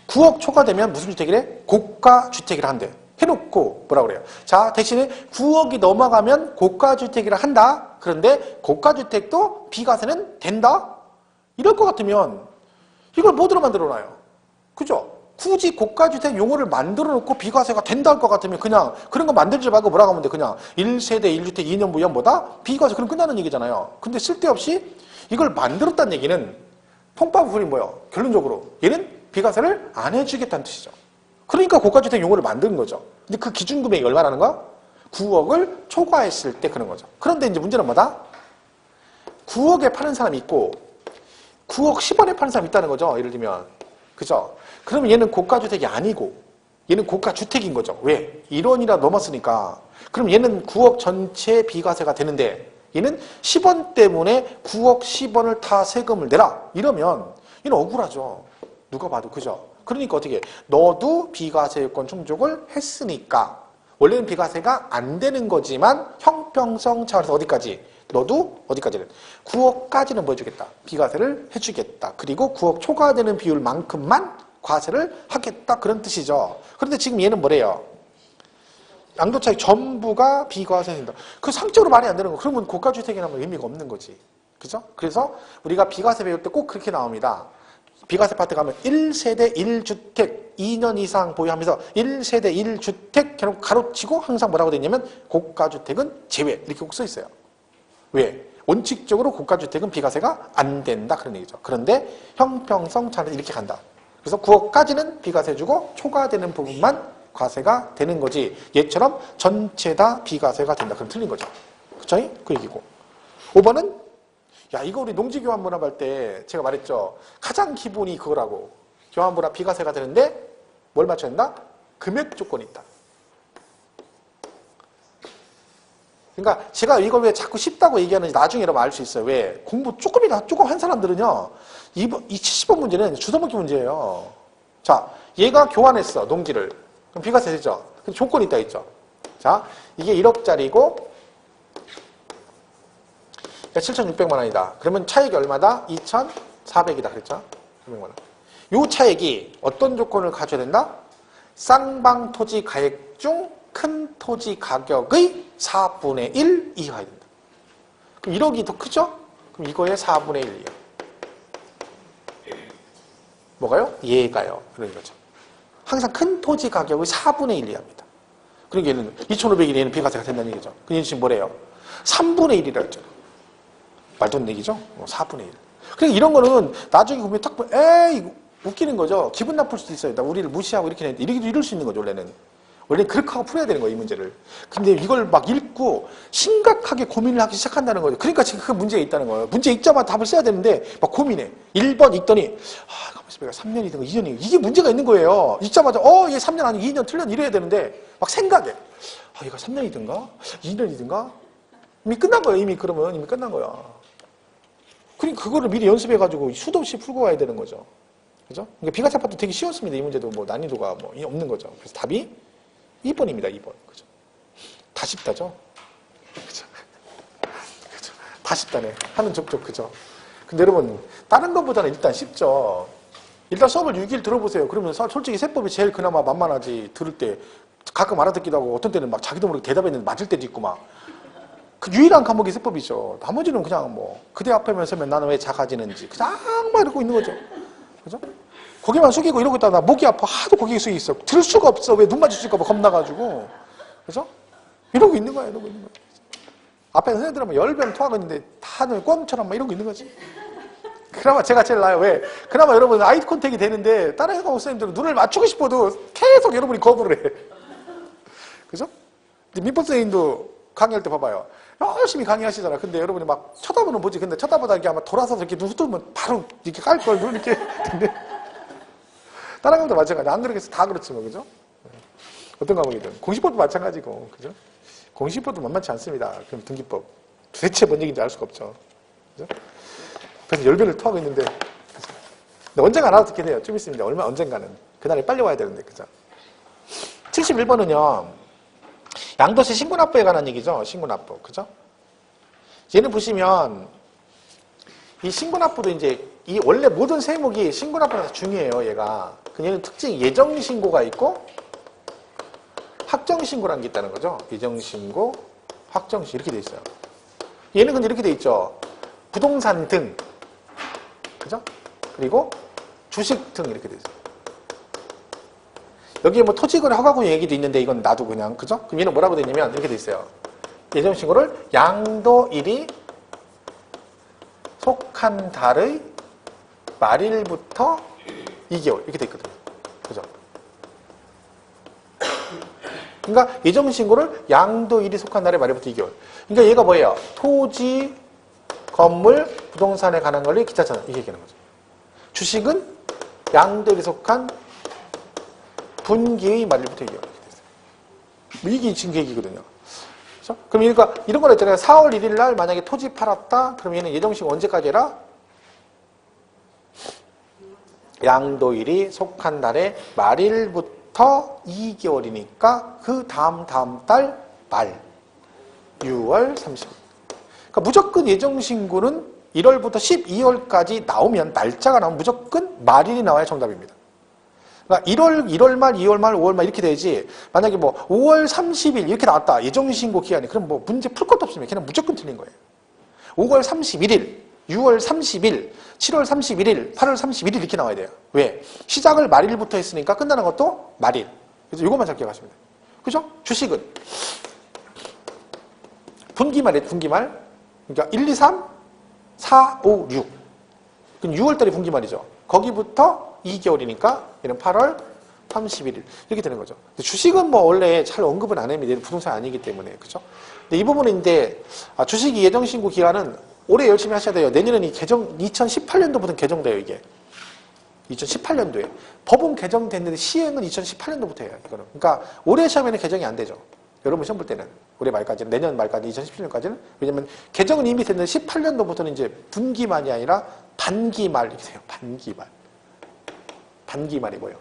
9억 초과되면 무슨 주택이래? 고가주택이라 한대. 해놓고 뭐라 그래요? 자, 대신에 9억이 넘어가면 고가주택이라 한다. 그런데 고가주택도 비과세는 된다? 이럴 것 같으면 이걸 뭐로 만들어놔요? 그죠? 굳이 고가주택 용어를 만들어 놓고 비과세가 된다 할 것 같으면 그냥 그런 거 만들지 말고 뭐라고 하면 돼? 그냥 1세대 1주택 2년 부연 뭐다? 비과세. 그럼 끝나는 얘기잖아요. 근데 쓸데없이 이걸 만들었다는 얘기는 통밥풀이 뭐예요? 결론적으로 얘는 비과세를 안 해주겠다는 뜻이죠. 그러니까 고가주택 용어를 만든 거죠. 근데 그 기준 금액이 얼마라는 거야? 9억을 초과했을 때 그런 거죠. 그런데 이제 문제는 뭐다? 9억에 파는 사람이 있고 9억 10원에 파는 사람이 있다는 거죠. 예를 들면. 그죠? 그러면 얘는 고가주택이 아니고 얘는 고가주택인 거죠. 왜? 1원이라 넘었으니까. 그럼 얘는 9억 전체 비과세가 되는데 얘는 10원 때문에 9억 10원을 다 세금을 내라. 이러면 얘는 억울하죠. 누가 봐도. 그죠? 그러니까 어떻게 너도 비과세요건 충족을 했으니까 원래는 비과세가 안 되는 거지만 형평성 차원에서 어디까지? 너도 어디까지는? 9억까지는 뭐 해주겠다? 비과세를 해주겠다. 그리고 9억 초과되는 비율만큼만 과세를 하겠다. 그런 뜻이죠. 그런데 지금 얘는 뭐래요? 양도차익 전부가 비과세된다. 그 상적으로 말이 안 되는 거. 그러면 고가주택이라면 의미가 없는 거지. 그죠? 그래서 우리가 비과세 배울 때 꼭 그렇게 나옵니다. 비과세 파트 가면 1세대 1주택 2년 이상 보유하면서 1세대 1주택 가로치고 항상 뭐라고 되어 있냐면 고가주택은 제외 이렇게 꼭 써 있어요. 왜? 원칙적으로 고가주택은 비과세가 안 된다 그런 얘기죠. 그런데 형평성 차는 이렇게 간다. 그래서 9억까지는 비과세 주고 초과되는 부분만 과세가 되는 거지. 얘처럼 전체 다 비과세가 된다. 그럼 틀린 거죠. 그쵸? 그 얘기고. 5번은 야, 이거 우리 농지교환분합 할 때 제가 말했죠. 가장 기본이 그거라고. 교환분합 비과세가 되는데 뭘 맞춰야 된다? 금액 조건이 있다. 그러니까 제가 이걸 왜 자꾸 쉽다고 얘기하는지 나중에 여러분 알 수 있어요. 왜? 공부 조금 한 사람들은요. 이 70번 문제는 주워먹기 문제예요. 자, 얘가 교환했어. 농지를. 그럼 비과세 되죠. 근데 조건이 있다 했죠. 자, 이게 1억짜리고 7,600만 원이다. 그러면 차액이 얼마다? 2,400이다. 그랬죠? 300만 원. 요 차액이 어떤 조건을 갖춰야 된다? 쌍방 토지 가액 중 큰 토지 가격의 4분의 1 이하야 된다. 그럼 1억이 더 크죠? 그럼 이거의 4분의 1이에요. 뭐가요? 얘가요. 그런 거죠. 항상 큰 토지 가격의 4분의 1 이하입니다. 그러니까 얘는 2,500이 얘는 비과세가 된다는 얘기죠. 그 얘는 지금 뭐래요? 3분의 1이라고 했죠. 말도 안 되는 얘기죠? 4분의 1. 그러니까 이런 거는 나중에 보면 딱 보면 에이 웃기는 거죠. 기분 나쁠 수도 있어요. 나 우리를 무시하고 이렇게 했는데 이럴 수 있는 거죠. 원래는 그렇게 하고 풀어야 되는 거예요. 이 문제를. 근데 이걸 막 읽고 심각하게 고민을 하기 시작한다는 거죠. 그러니까 지금 그 문제가 있다는 거예요. 문제 읽자마자 답을 써야 되는데 막 고민해. 1번 읽더니 가만있어 봐. 3년이든가 2년이든가 이게 문제가 있는 거예요. 읽자마자 얘 3년 아니고 2년 틀렸 이래야 되는데 막 생각해. 얘가 3년이든가 2년이든가 이미 끝난 거예요. 이미 그러면 이미 끝난 거야. 그러니까 그거를 미리 연습해가지고 수도 없이 풀고 와야 되는 거죠. 그죠? 그러니까 비과세 파트 되게 쉬웠습니다. 이 문제도 뭐 난이도가 뭐 없는 거죠. 그래서 답이 2번입니다. 2번. 그죠? 다 쉽다죠? 그죠? 그죠? 다 쉽다네. 하는 족족. 그죠? 근데 여러분, 다른 것보다는 일단 쉽죠. 일단 수업을 6일 들어보세요. 그러면 솔직히 세법이 제일 그나마 만만하지. 들을 때 가끔 알아듣기도 하고 어떤 때는 막 자기도 모르게 대답했는데 맞을 때도 있고 막. 그 유일한 과목이 세법이죠. 나머지는 그냥 뭐 그대 앞에만 서면 나는 왜 작아지는지 그냥 막 이러고 있는 거죠. 그죠? 고개만 숙이고 이러고 있다가 나 목이 아파 하도 고개 숙이 있어. 들을 수가 없어. 왜 눈 마주칠까 봐 겁나가지고. 그죠? 이러고 있는 거야. 이러고 있는 거야. 앞에 선생님들은 뭐 10병 토하고 있는데 다들 껌처럼 막 이러고 있는 거지. 그나마 제가 제일 나아요. 왜? 그나마 여러분 아이 컨택이 되는데 다른 학원 선생님들은 눈을 맞추고 싶어도 계속 여러분이 거부를 해. 그죠? 민법 선생님도 강의할 때 봐봐요. 열심히 강의하시잖아. 근데 여러분이 막 쳐다보는 뭐지? 근데 쳐다보다 이렇게 아마 돌아서서 이렇게 눈 훑으면 바로 이렇게 깔 걸 눈 이렇게. 근데 다른 과목도 마찬가지. 안 그러겠어. 다 그렇지만, 그죠? 어떤 과목이든. 공시법도 마찬가지고, 그죠? 공시법도 만만치 않습니다. 그럼 등기법. 도대체 뭔 얘기인지 알 수가 없죠. 그죠? 그래서 열변을 토하고 있는데, 그죠? 근데 언젠가 알아듣게 돼요. 좀 있습니다. 언젠가는. 그날에 빨리 와야 되는데, 그죠? 71번은요, 양도세 신고납부에 관한 얘기죠. 신고납부. 그죠? 얘는 보시면, 이 신고납부도 이제, 이 원래 모든 세목이 신고납부라서 중요해요, 얘가. 얘는 특징이 예정신고가 있고, 확정신고라는 게 있다는 거죠. 예정신고, 확정신고, 이렇게 돼 있어요. 얘는 근데 이렇게 돼 있죠. 부동산 등, 그죠? 그리고 주식 등 이렇게 돼 있어요. 여기에 뭐 토지거래 허가구 얘기도 있는데 이건 놔도 그냥, 그죠? 그럼 얘는 뭐라고 돼 있냐면 이렇게 돼 있어요. 예정신고를 양도일이 속한 달의 말일부터 2개월 이렇게 돼 있거든요. 그죠? 그러니까 예정신고를 양도일이 속한 날의 말일부터 2개월. 그러니까 얘가 뭐예요? 토지, 건물, 부동산에 관한 권리, 기타처럼 이게 얘기하는 거죠. 주식은 양도일이 속한 분기의 말일부터 2개월 이렇게 돼 있어요. 뭐 이게 지금 계획이거든요. 그렇죠? 그럼 그러니까 이런 거 있잖아요. 4월 1일 날 만약에 토지 팔았다. 그럼 얘는 예정신고 언제까지 해라? 양도일이 속한 달의 말일부터 2개월이니까 그 다음 달 말 6월 30일. 그러니까 무조건 예정신고는 1월부터 12월까지 나오면 날짜가 나오면 무조건 말일이 나와야 정답입니다. 그러니까 1월 말, 2월 말, 5월 말 이렇게 돼야지. 만약에 뭐 5월 30일 이렇게 나왔다. 예정신고 기한이. 그럼 뭐 문제 풀 것도 없습니다. 걔는 무조건 틀린 거예요. 5월 31일. 6월 30일, 7월 31일, 8월 31일 이렇게 나와야 돼요. 왜? 시작을 말일부터 했으니까 끝나는 것도 말일. 그래서 이것만 잘 기억하시면 돼요. 그죠? 주식은 분기말이에요. 분기말. 그러니까 1, 2, 3, 4, 5, 6. 그럼 6월달이 분기말이죠. 거기부터 2개월이니까 얘는 8월 31일 이렇게 되는 거죠. 근데 주식은 뭐 원래 잘 언급은 안 합니다. 얘는 부동산 아니기 때문에. 그죠? 근데 이 부분인데 주식이 예정신고 기간은 올해 열심히 하셔야 돼요. 내년에는 이 개정, 2018년도부터 개정돼요, 이게. 2018년도에. 법은 개정됐는데 시행은 2018년도부터 해요, 이거는. 그러니까 올해 시험에는 개정이 안 되죠. 여러분 시험 볼 때는. 올해 말까지는, 내년 말까지, 2017년까지는. 왜냐면 개정은 이미 됐는데 18년도부터는 이제 분기말이 아니라 반기말, 이렇게 돼요. 반기말. 반기말이 뭐예요?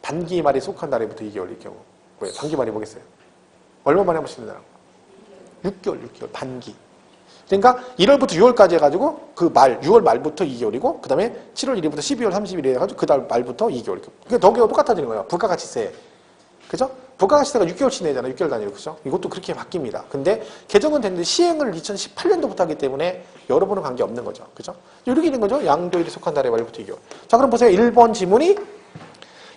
반기말이 속한 날에부터 2개월일 경우. 뭐예요? 반기말이 뭐겠어요? 얼마 만에 한 번씩 된다는 거? 6개월, 반기. 그러니까 1월부터 6월까지 해가지고 그 말, 6월 말부터 2개월이고 그 다음에 7월 1일부터 12월 30일 해가지고 그 달 말부터 2개월. 그게 더기가 똑같아지는 거예요. 부가가치세. 그죠? 부가가치세가 6개월치 내잖아요. 6개월 단위로. 그죠? 이것도 그렇게 바뀝니다. 근데 개정은 됐는데 시행을 2018년도부터 하기 때문에 여러분은 관계없는 거죠. 그죠? 이렇게 되는 거죠. 양도일이 속한 달의 말부터 2개월. 자, 그럼 보세요. 1번 지문이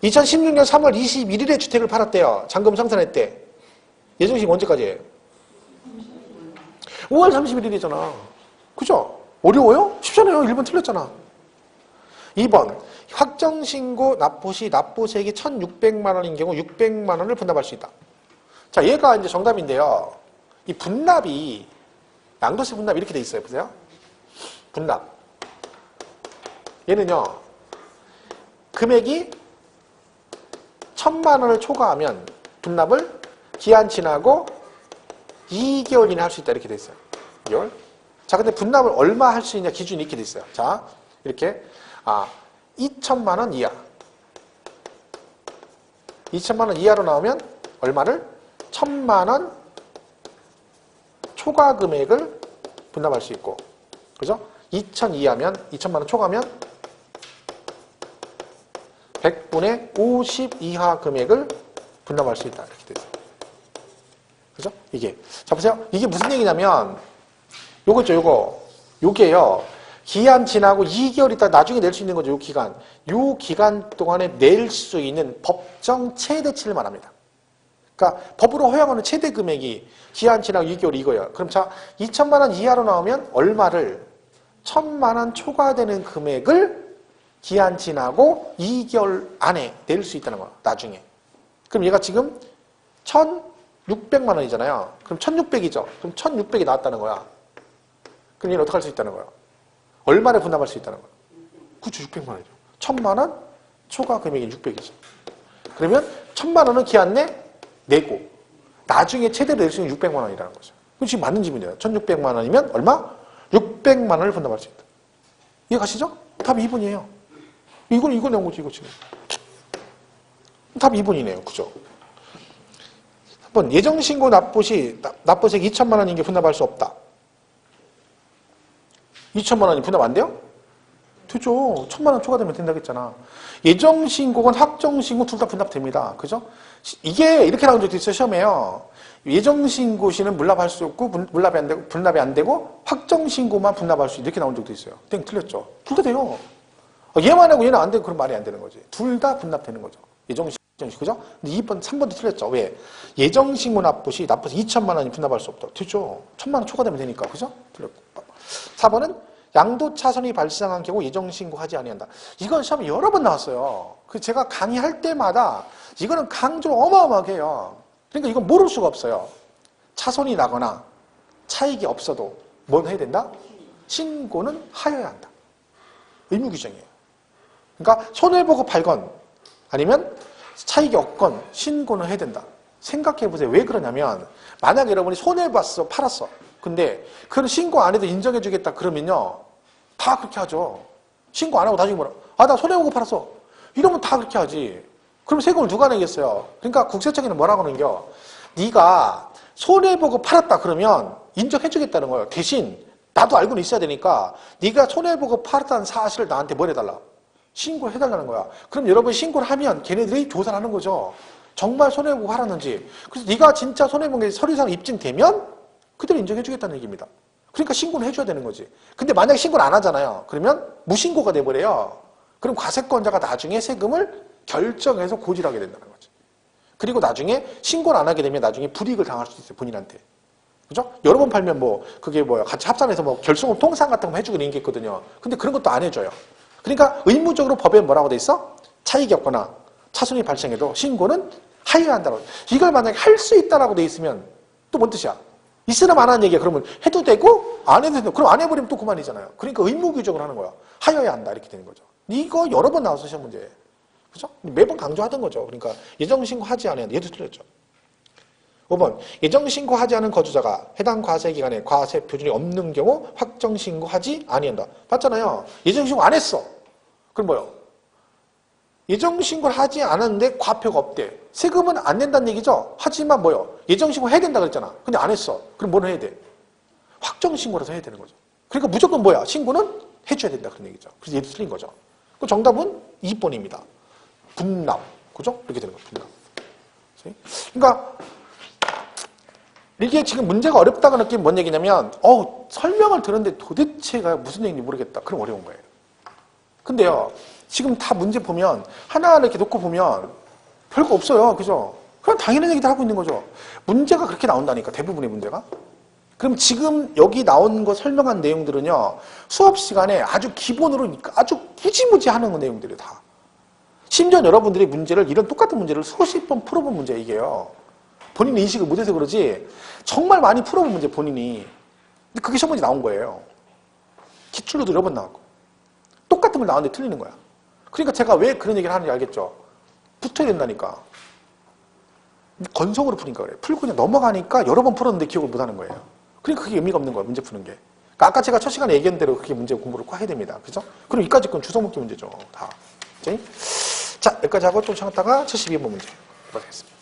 2016년 3월 21일에 주택을 팔았대요. 잔금 상산했대. 예정식 언제까지예요? 5월 31일이잖아. 그죠? 어려워요? 쉽잖아요. 1번 틀렸잖아. 2번 확정신고 납부시 납부세액이 1,600만 원인 경우 600만 원을 분납할 수 있다. 자, 얘가 이제 정답인데요. 이 분납이 양도세 분납 이렇게 돼 있어요. 보세요. 분납. 얘는요. 금액이 1,000만 원을 초과하면 분납을 기한 지나고 2개월 이내 할 수 있다. 이렇게 돼 있어요. 2개월. 자, 근데 분납을 얼마 할 수 있냐 기준이 이렇게 돼 있어요. 자, 이렇게 2천만 원 이하. 2천만 원 이하로 나오면 얼마를? 1,000만 원 초과 금액을 분납할 수 있고. 그죠? 2천 이하면 2천만 원 초과면 100분의 50 이하 금액을 분납할 수 있다. 이렇게 돼 있어요. 그죠? 이게. 자, 보세요. 이게 무슨 얘기냐면, 요거 있죠, 요게요. 기한 지나고 2개월 있다 나중에 낼 수 있는 거죠, 요 기간. 요 기간 동안에 낼 수 있는 법정 최대치를 말합니다. 그러니까 법으로 허용하는 최대 금액이 기한 지나고 2개월 이거예요. 그럼 자, 2천만 원 이하로 나오면 얼마를 1,000만 원 초과되는 금액을 기한 지나고 2개월 안에 낼 수 있다는 거야. 나중에. 그럼 얘가 지금 1,600만 원이잖아요. 그럼 1,600이죠. 그럼 1,600이 나왔다는 거야. 그럼 얘는 어떻게 할 수 있다는 거야? 얼마를 분담할 수 있다는 거야? 그렇죠. 600만 원이죠. 1,000만 원 초과 금액이 600이죠. 그러면 1,000만 원은 기한 내 내고 나중에 최대로 낼 수 있는 600만 원이라는 거죠. 그럼 지금 맞는 질문이에요. 1,600만 원이면 얼마? 600만 원을 분담할 수 있다. 이해가시죠? 답이 2번이에요. 이거 나온 거지, 이거 지금. 답이 2번이네요. 그죠? 한번 예정신고 납부시, 납부액 2천만 원인 게 분납할 수 없다. 2천만 원이 분납 안 돼요? 되죠. 1,000만 원 초과되면 된다고 했잖아. 예정신고건 확정신고 둘 다 분납됩니다. 그죠? 이게 이렇게 나온 적도 있어요. 시험에요. 예정신고 시는 물납할 수 없고 분납이 안 되고 확정신고만 분납할 수 있다. 이렇게 나온 적도 있어요. 땡 틀렸죠. 둘 다 돼요. 얘만 하고 얘는 안 되고 그럼 말이 안 되는 거지. 둘 다 분납되는 거죠. 예정신고, 그죠? 근데 2번, 3번도 틀렸죠. 왜? 예정신고 납부시 2천만 원이 분납할 수 없다. 되죠. 1,000만 원 초과되면 되니까. 그죠? 틀렸고. 4번은 양도차손이 발생한 경우 예정신고하지 아니한다. 이건 시험에 여러 번 나왔어요. 제가 강의할 때마다 이거는 강조를 어마어마하게 해요. 그러니까 이건 모를 수가 없어요. 차손이 나거나 차익이 없어도 뭘 해야 된다? 신고는 하여야 한다. 의무 규정이에요. 그러니까 손해보고 팔건 아니면 차익이 없건 신고는 해야 된다. 생각해보세요. 왜 그러냐면 만약에 여러분이 손해봤어, 팔았어. 근데 그건 신고 안 해도 인정해주겠다 그러면요. 다 그렇게 하죠. 신고 안 하고 나중에 뭐라. 아, 나 손해보고 팔았어. 이러면 다 그렇게 하지. 그럼 세금을 누가 내겠어요? 그러니까 국세청에는 뭐라고 하는겨? 네가 손해보고 팔았다 그러면 인정해주겠다는 거예요. 대신 나도 알고는 있어야 되니까 네가 손해보고 팔았다는 사실을 나한테 뭘 해달라? 신고해달라는 거야. 그럼 여러분 신고를 하면 걔네들이 조사를 하는 거죠. 정말 손해보고 팔았는지. 그래서 네가 진짜 손해본 게 서류상 입증되면 그대로 인정해주겠다는 얘기입니다. 그러니까 신고를 해줘야 되는 거지. 근데 만약에 신고를 안 하잖아요. 그러면 무신고가 돼버려요. 그럼 과세권자가 나중에 세금을 결정해서 고지하게 된다는 거지. 그리고 나중에 신고를 안 하게 되면 나중에 불이익을 당할 수도 있어요. 본인한테. 그죠? 여러 번 팔면 뭐 그게 뭐야 같이 합산해서 뭐 결손금 통상 같은 거 해주고 이런 게 있거든요. 근데 그런 것도 안 해줘요. 그러니까 의무적으로 법에 뭐라고 돼 있어? 차익이 없거나 차손이 발생해도 신고는 하여야 한다고. 이걸 만약에 할 수 있다라고 돼 있으면 또 뭔 뜻이야? 있으나 마나는 얘기야. 그러면 해도 되고 안 해도 되고 그럼 안 해버리면 또 그만이잖아요. 그러니까 의무 규정을 하는 거야. 하여야 한다 이렇게 되는 거죠. 이거 여러 번 나와서 시험 문제. 그죠? 매번 강조하던 거죠. 그러니까 예정신고하지 않아야 얘도 틀렸죠. 5번 예정신고하지 않은 거주자가 해당 과세기간에 과세 표준이 없는 경우 확정신고하지 아니한다. 맞잖아요. 예정신고 안 했어. 그럼 뭐요? 예정신고를 하지 않았는데 과표가 없대. 세금은 안 낸다는 얘기죠. 하지만 뭐요? 예정신고 해야 된다 그랬잖아. 근데 안 했어. 그럼 뭐는 해야 돼? 확정신고라서 해야 되는 거죠. 그러니까 무조건 뭐야? 신고는 해줘야 된다 그런 얘기죠. 그래서 얘도 틀린 거죠. 그 정답은 2번입니다. 분납. 그죠? 이렇게 되는 거죠. 분납. 그러니까 이게 지금 문제가 어렵다고 느끼면 뭔 얘기냐면 설명을 들었는데 도대체가 무슨 얘기인지 모르겠다. 그럼 어려운 거예요. 근데요. 지금 다 문제 보면 하나하나 이렇게 놓고 보면 별거 없어요. 그죠? 그냥 당연한 얘기들 하고 있는 거죠. 문제가 그렇게 나온다니까. 대부분의 문제가. 그럼 지금 여기 나온 거 설명한 내용들은요. 수업 시간에 아주 기본으로 아주 무지무지 하는 내용들이에요. 다. 심지어 여러분들이 문제를 이런 똑같은 문제를 수십 번 풀어본 문제 이게요. 본인이 인식을 못해서 그러지 정말 많이 풀어본 문제 본인이. 근데 그게 시험 문제 나온 거예요. 기출로도 여러 번 나왔고. 똑같은 걸 나왔는데 틀리는 거야. 그러니까 제가 왜 그런 얘기를 하는지 알겠죠? 붙어야 된다니까. 건성으로 푸니까 그래. 풀고 그냥 넘어가니까 여러 번 풀었는데 기억을 못 하는 거예요. 그러니까 그게 의미가 없는 거야, 문제 푸는 게. 그러니까 아까 제가 첫 시간에 얘기한 대로 그렇게 문제 공부를 꼭 해야 됩니다. 그죠? 그럼 이까지 건 주워먹기 문제죠. 다. 자, 여기까지 하고 좀 참았다가 72번 문제 보겠습니다.